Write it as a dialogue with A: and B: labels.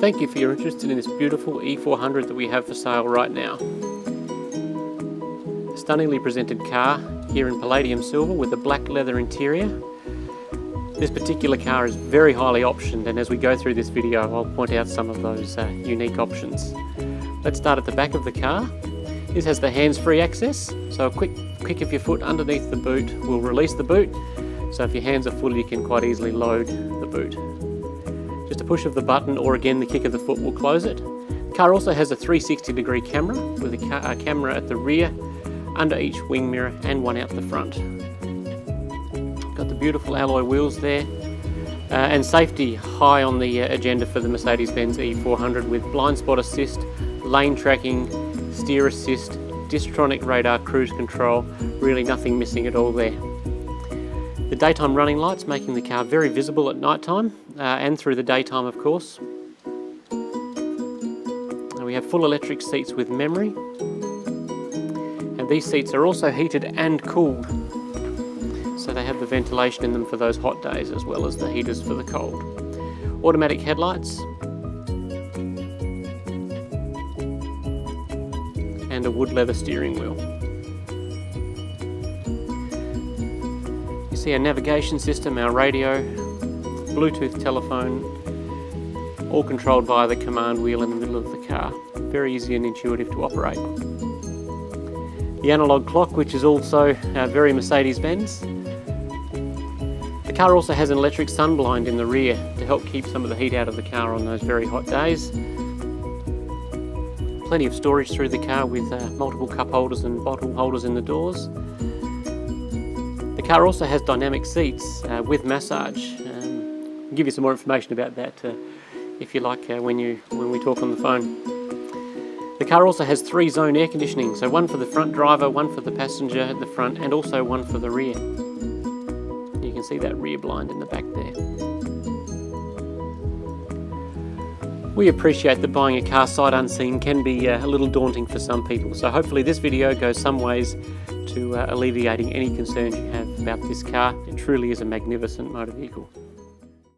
A: Thank you for your interest in this beautiful E400 that we have for sale right now. A stunningly presented car here in Palladium Silver with a black leather interior. This particular car is very highly optioned, and as we go through this video I'll point out some of those unique options. Let's start at the back of the car. This has the hands-free access, so a quick kick of your foot underneath the boot will release the boot. So if your hands are full, you can quite easily load the boot. Just a push of the button, or again the kick of the foot, will close it. The car also has a 360-degree camera with a camera at the rear, under each wing mirror, and one out the front. Got the beautiful alloy wheels there, and safety high on the agenda for the Mercedes-Benz E400 with blind spot assist, lane tracking, steer assist, Distronic radar, cruise control, really nothing missing at all there. The daytime running lights making the car very visible at night time and through the daytime, of course. And we have full electric seats with memory, and these seats are also heated and cooled, so they have the ventilation in them for those hot days as well as the heaters for the cold. Automatic headlights and a wood leather steering wheel. See our navigation system, our radio, Bluetooth telephone, all controlled via the command wheel in the middle of the car. Very easy and intuitive to operate. The analog clock, which is also very Mercedes-Benz. The car also has an electric sun blind in the rear to help keep some of the heat out of the car on those very hot days. Plenty of storage through the car with multiple cup holders and bottle holders in the doors. The car also has dynamic seats with massage. I'll give you some more information about that if you like when we talk on the phone. The car also has 3-zone air conditioning, so one for the front driver, one for the passenger at the front, and also one for the rear. You can see that rear blind in the back there. We appreciate that buying a car sight unseen can be a little daunting for some people, so hopefully this video goes some ways to alleviating any concerns you have about this car. It truly is a magnificent motor vehicle.